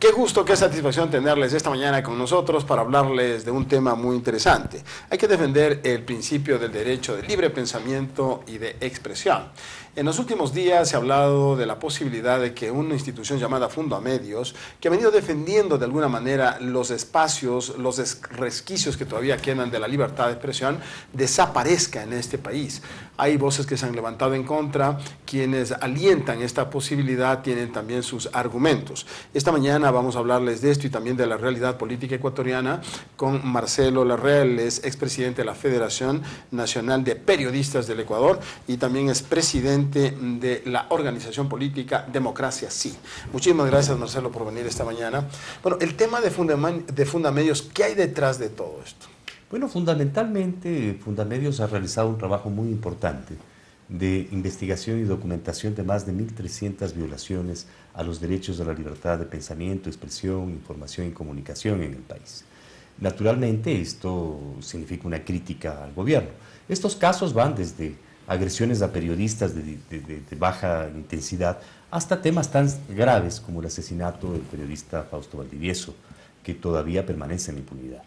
Qué gusto, qué satisfacción tenerles esta mañana con nosotros para hablarles de un tema muy interesante. Hay que defender el principio del derecho de libre pensamiento y de expresión. En los últimos días se ha hablado de la posibilidad de que una institución llamada Fundamedios, que ha venido defendiendo de alguna manera los espacios, los resquicios que todavía quedan de la libertad de expresión, desaparezca en este país. Hay voces que se han levantado en contra, quienes alientan esta posibilidad tienen también sus argumentos. Esta mañana vamos a hablarles de esto y también de la realidad política ecuatoriana con Marcelo Larrea, es expresidente de la Federación Nacional de Periodistas del Ecuador y también es presidente de la organización política Democracia Sí. Muchísimas gracias, Marcelo, por venir esta mañana. Bueno, el tema de Fundamedios, ¿qué hay detrás de todo esto? Bueno, fundamentalmente Fundamedios ha realizado un trabajo muy importante de investigación y documentación de más de 1.300 violaciones a los derechos de la libertad de pensamiento, expresión, información y comunicación en el país. Naturalmente, esto significa una crítica al gobierno. Estos casos van desde agresiones a periodistas de baja intensidad hasta temas tan graves como el asesinato del periodista Fausto Valdivieso, que todavía permanece en impunidad.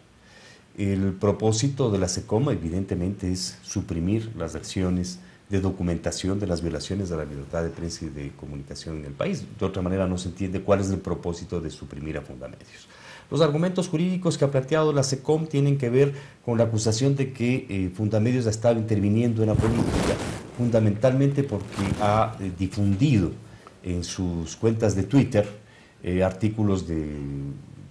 El propósito de la SECOM evidentemente es suprimir las acciones de documentación de las violaciones a la libertad de prensa y de comunicación en el país. De otra manera no se entiende cuál es el propósito de suprimir a Fundamedios. Los argumentos jurídicos que ha planteado la SECOM tienen que ver con la acusación de que Fundamedios ha estado interviniendo en la política, fundamentalmente porque ha difundido en sus cuentas de Twitter artículos de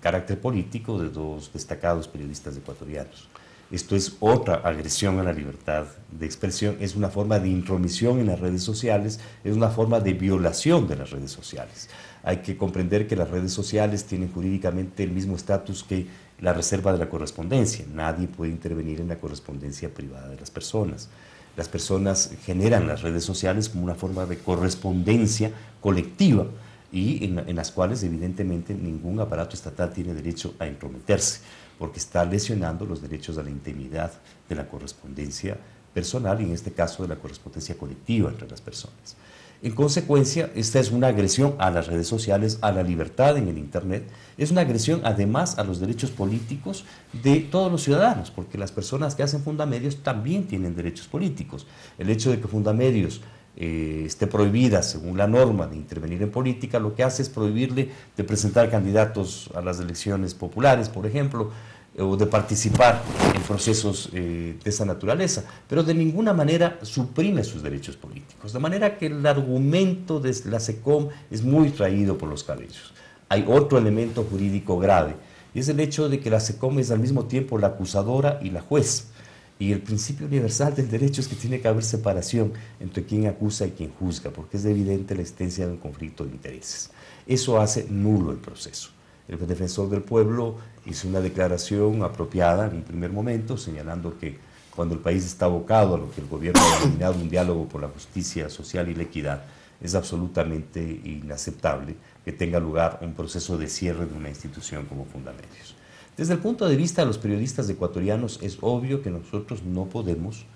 carácter político de dos destacados periodistas ecuatorianos. Esto es otra agresión a la libertad de expresión, es una forma de intromisión en las redes sociales, es una forma de violación de las redes sociales. Hay que comprender que las redes sociales tienen jurídicamente el mismo estatus que la reserva de la correspondencia. Nadie puede intervenir en la correspondencia privada de las personas. Las personas generan las redes sociales como una forma de correspondencia colectiva y en las cuales evidentemente ningún aparato estatal tiene derecho a intrometerse, porque está lesionando los derechos a la intimidad de la correspondencia personal y en este caso de la correspondencia colectiva entre las personas. En consecuencia, esta es una agresión a las redes sociales, a la libertad en el Internet, es una agresión además a los derechos políticos de todos los ciudadanos, porque las personas que hacen Fundamedios también tienen derechos políticos. El hecho de que Fundamedios esté prohibida, según la norma, de intervenir en política, lo que hace es prohibirle de presentar candidatos a las elecciones populares, por ejemplo, o de participar en procesos de esa naturaleza, pero de ninguna manera suprime sus derechos políticos. De manera que el argumento de la SECOM es muy traído por los cabellos. Hay otro elemento jurídico grave, y es el hecho de que la SECOM es al mismo tiempo la acusadora y la juez. Y el principio universal del derecho es que tiene que haber separación entre quien acusa y quien juzga, porque es evidente la existencia de un conflicto de intereses. Eso hace nulo el proceso. El defensor del pueblo hizo una declaración apropiada en un primer momento, señalando que cuando el país está abocado a lo que el gobierno ha denominado un diálogo por la justicia social y la equidad, es absolutamente inaceptable que tenga lugar un proceso de cierre de una institución como Fundamedios. Desde el punto de vista de los periodistas ecuatorianos, es obvio que nosotros no podemos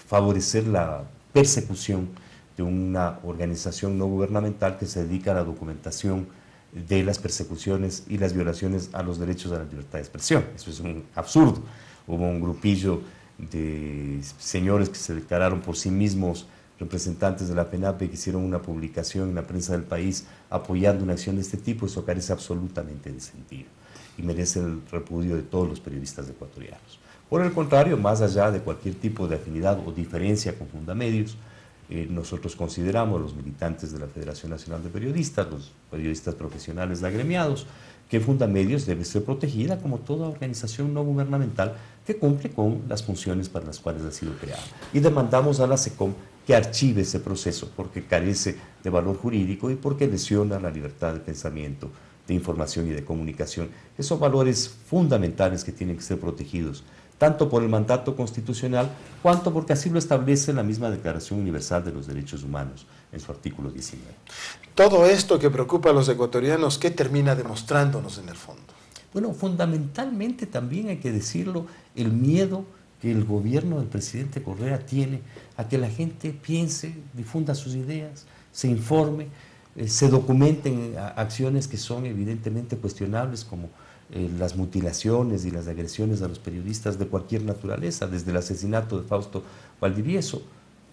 favorecer la persecución de una organización no gubernamental que se dedica a la documentación de las persecuciones y las violaciones a los derechos a la libertad de expresión. Eso es un absurdo. Hubo un grupillo de señores que se declararon por sí mismos representantes de la FENAPE que hicieron una publicación en la prensa del país apoyando una acción de este tipo. Eso carece absolutamente de sentido y merece el repudio de todos los periodistas ecuatorianos. Por el contrario, más allá de cualquier tipo de afinidad o diferencia con Fundamedios, nosotros consideramos, los militantes de la Federación Nacional de Periodistas, los periodistas profesionales agremiados, que Fundamedios debe ser protegida como toda organización no gubernamental que cumple con las funciones para las cuales ha sido creada. Y demandamos a la SECOM que archive ese proceso porque carece de valor jurídico y porque lesiona la libertad de pensamiento, de información y de comunicación, que son valores fundamentales que tienen que ser protegidos, tanto por el mandato constitucional, cuanto porque así lo establece la misma Declaración Universal de los Derechos Humanos en su artículo 19. Todo esto que preocupa a los ecuatorianos, ¿qué termina demostrándonos en el fondo? Bueno, fundamentalmente también hay que decirlo, el miedo que el gobierno del presidente Correa tiene a que la gente piense, difunda sus ideas, se informe. se documenten acciones que son evidentemente cuestionables, como las mutilaciones y las agresiones a los periodistas de cualquier naturaleza, desde el asesinato de Fausto Valdivieso,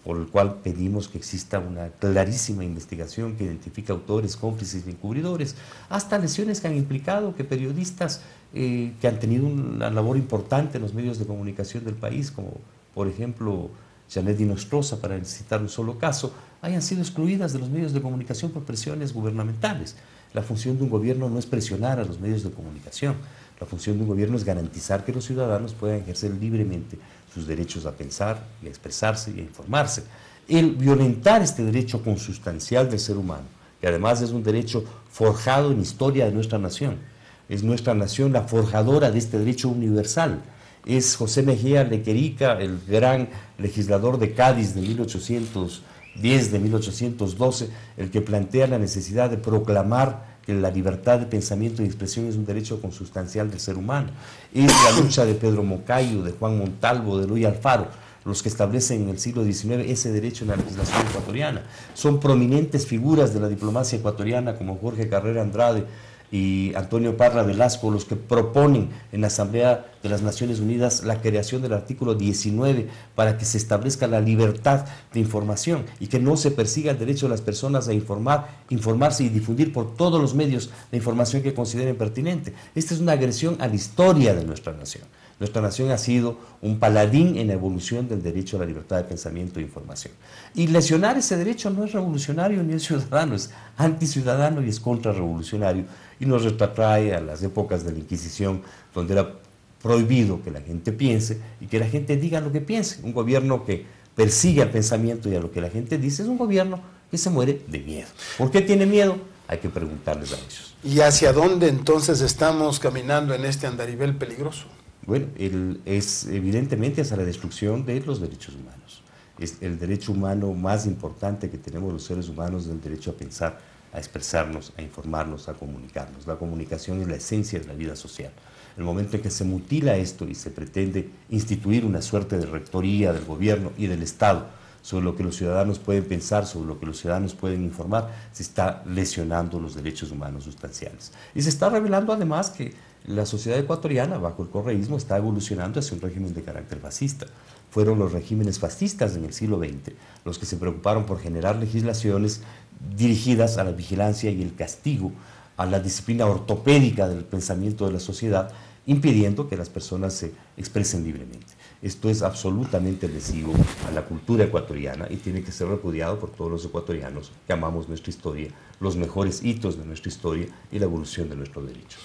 por el cual pedimos que exista una clarísima investigación que identifique autores, cómplices y encubridores, hasta lesiones que han implicado que periodistas que han tenido una labor importante en los medios de comunicación del país, como por ejemplo Janet Nostroza, para citar un solo caso, hayan sido excluidas de los medios de comunicación por presiones gubernamentales. La función de un gobierno no es presionar a los medios de comunicación. La función de un gobierno es garantizar que los ciudadanos puedan ejercer libremente sus derechos a pensar y a expresarse y a informarse. El violentar este derecho consustancial del ser humano, que además es un derecho forjado en historia de nuestra nación, es nuestra nación la forjadora de este derecho universal. Es José Mejía Lequerica, el gran legislador de Cádiz de 1810, de 1812, el que plantea la necesidad de proclamar que la libertad de pensamiento y expresión es un derecho consustancial del ser humano. Es la lucha de Pedro Moncayo, de Juan Montalvo, de Eloy Alfaro, los que establecen en el siglo XIX ese derecho en la legislación ecuatoriana. Son prominentes figuras de la diplomacia ecuatoriana como Jorge Carrera Andrade y Antonio Parra Velasco los que proponen en la Asamblea de las Naciones Unidas la creación del artículo 19 para que se establezca la libertad de información y que no se persiga el derecho de las personas a informarse y difundir por todos los medios la información que consideren pertinente. Esta es una agresión a la historia de nuestra nación. Nuestra nación ha sido un paladín en la evolución del derecho a la libertad de pensamiento e información. Y lesionar ese derecho no es revolucionario ni es ciudadano, es anticiudadano y es contrarrevolucionario. Y nos retrotrae a las épocas de la Inquisición, donde era prohibido que la gente piense y que la gente diga lo que piense. Un gobierno que persigue al pensamiento y a lo que la gente dice es un gobierno que se muere de miedo. ¿Por qué tiene miedo? Hay que preguntarles a ellos. ¿Y hacia dónde entonces estamos caminando en este andarivel peligroso? Bueno, es evidentemente hacia la destrucción de los derechos humanos. Es el derecho humano más importante que tenemos los seres humanos, el derecho a pensar, a expresarnos, a informarnos, a comunicarnos. La comunicación es la esencia de la vida social. El momento en que se mutila esto y se pretende instituir una suerte de rectoría del gobierno y del Estado sobre lo que los ciudadanos pueden pensar, sobre lo que los ciudadanos pueden informar, se está lesionando los derechos humanos sustanciales. Y se está revelando además que la sociedad ecuatoriana, bajo el correísmo, está evolucionando hacia un régimen de carácter fascista. Fueron los regímenes fascistas en el siglo XX los que se preocuparon por generar legislaciones dirigidas a la vigilancia y el castigo, a la disciplina ortopédica del pensamiento de la sociedad, impidiendo que las personas se expresen libremente. Esto es absolutamente lesivo a la cultura ecuatoriana y tiene que ser repudiado por todos los ecuatorianos que amamos nuestra historia, los mejores hitos de nuestra historia y la evolución de nuestro derecho.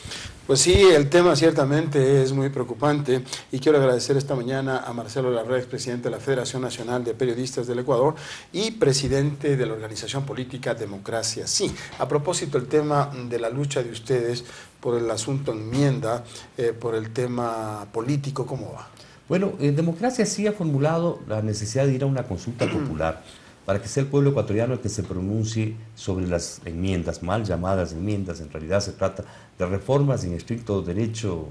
Pues sí, el tema ciertamente es muy preocupante y quiero agradecer esta mañana a Marcelo Larrea, presidente de la Federación Nacional de Periodistas del Ecuador y presidente de la organización política Democracia Sí. A propósito, el tema de la lucha de ustedes por el asunto enmienda, por el tema político, ¿cómo va? Bueno, Democracia Sí ha formulado la necesidad de ir a una consulta popular para que sea el pueblo ecuatoriano el que se pronuncie sobre las enmiendas, mal llamadas enmiendas. En realidad se trata de reformas en estricto derecho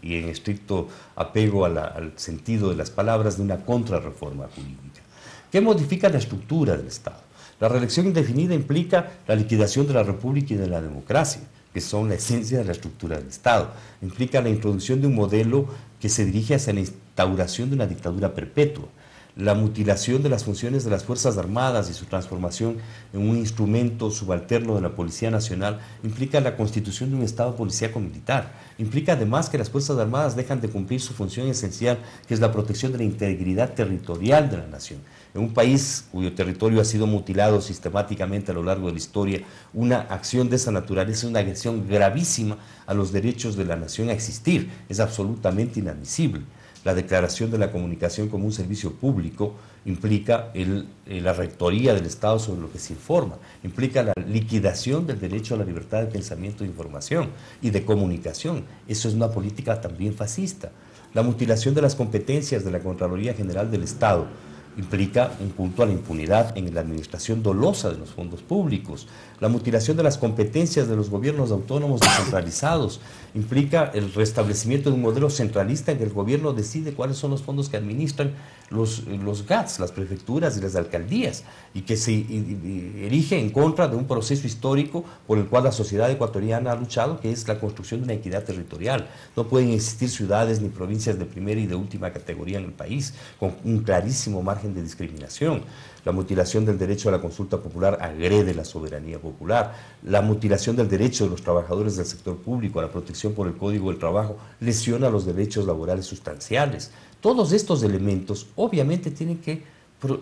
y en estricto apego al sentido de las palabras de una contrarreforma jurídica, que modifica la estructura del Estado. La reelección indefinida implica la liquidación de la República y de la democracia, que son la esencia de la estructura del Estado. Implica la introducción de un modelo que se dirige hacia la instauración de una dictadura perpetua, la mutilación de las funciones de las Fuerzas Armadas y su transformación en un instrumento subalterno de la Policía Nacional, implica la constitución de un Estado policíaco militar, implica además que las Fuerzas Armadas dejan de cumplir su función esencial, que es la protección de la integridad territorial de la nación. En un país cuyo territorio ha sido mutilado sistemáticamente a lo largo de la historia, una acción de esa naturaleza es una agresión gravísima a los derechos de la nación a existir, es absolutamente inadmisible. La declaración de la comunicación como un servicio público implica la rectoría del Estado sobre lo que se informa, implica la liquidación del derecho a la libertad de pensamiento e información y de comunicación. Eso es una política también fascista. La mutilación de las competencias de la Contraloría General del Estado implica un culto a la impunidad en la administración dolosa de los fondos públicos. La mutilación de las competencias de los gobiernos autónomos descentralizados implica el restablecimiento de un modelo centralista en que el gobierno decide cuáles son los fondos que administran los GATS, las prefecturas y las alcaldías, y que se erige en contra de un proceso histórico por el cual la sociedad ecuatoriana ha luchado, que es la construcción de una equidad territorial. No pueden existir ciudades ni provincias de primera y de última categoría en el país, con un clarísimo margen de discriminación. La mutilación del derecho a la consulta popular agrede la soberanía popular. La mutilación del derecho de los trabajadores del sector público a la protección por el Código del Trabajo lesiona los derechos laborales sustanciales. Todos estos elementos obviamente tienen que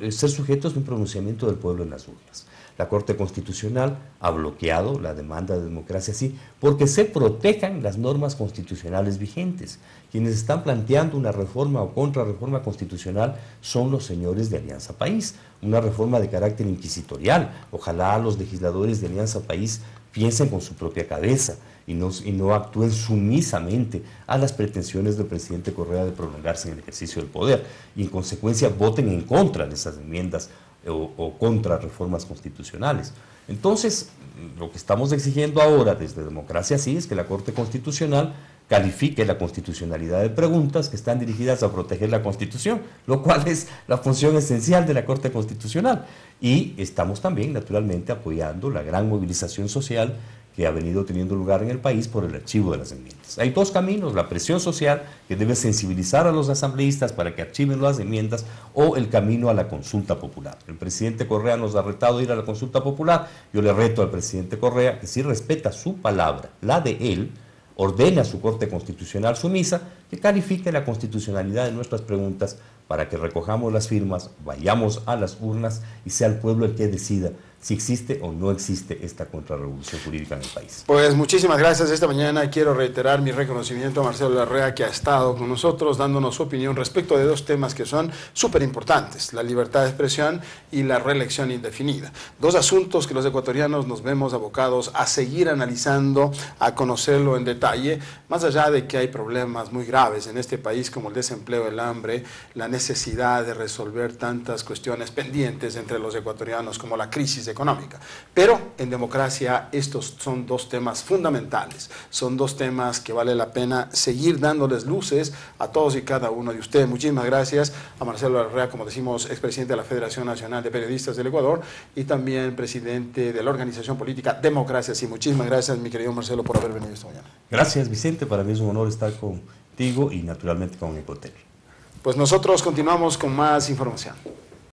ser sujetos de un pronunciamiento del pueblo en las urnas. La Corte Constitucional ha bloqueado la demanda de democracia sí, porque se protejan las normas constitucionales vigentes. Quienes están planteando una reforma o contrarreforma constitucional son los señores de Alianza País, una reforma de carácter inquisitorial. Ojalá los legisladores de Alianza País piensen con su propia cabeza y no actúen sumisamente a las pretensiones del presidente Correa de prolongarse en el ejercicio del poder y en consecuencia voten en contra de esas enmiendas o contra reformas constitucionales. Entonces, lo que estamos exigiendo ahora desde Democracia Sí es que la Corte Constitucional califique la constitucionalidad de preguntas que están dirigidas a proteger la Constitución, lo cual es la función esencial de la Corte Constitucional. Y estamos también, naturalmente, apoyando la gran movilización social que ha venido teniendo lugar en el país por el archivo de las enmiendas. Hay dos caminos: la presión social, que debe sensibilizar a los asambleístas para que archiven las enmiendas, o el camino a la consulta popular. El presidente Correa nos ha retado a ir a la consulta popular. Yo le reto al presidente Correa que si respeta su palabra, la de él, ordene a su Corte Constitucional sumisa que califique la constitucionalidad de nuestras preguntas para que recojamos las firmas, vayamos a las urnas y sea el pueblo el que decida si existe o no existe esta contrarrevolución jurídica en el país. Pues muchísimas gracias. Esta mañana quiero reiterar mi reconocimiento a Marcelo Larrea, que ha estado con nosotros dándonos su opinión respecto de dos temas que son súper importantes: la libertad de expresión y la reelección indefinida. Dos asuntos que los ecuatorianos nos vemos abocados a seguir analizando, a conocerlo en detalle, más allá de que hay problemas muy graves en este país como el desempleo, el hambre, la necesidad de resolver tantas cuestiones pendientes entre los ecuatorianos como la crisis económica. Pero en democracia estos son dos temas fundamentales, son dos temas que vale la pena seguir dándoles luces a todos y cada uno de ustedes. Muchísimas gracias a Marcelo Larrea, como decimos, expresidente de la Federación Nacional de Periodistas del Ecuador y también presidente de la organización política Democracia Sí. Muchísimas gracias, mi querido Marcelo, por haber venido esta mañana. Gracias, Vicente, para mí es un honor estar contigo y naturalmente con Ecotel. Pues nosotros continuamos con más información.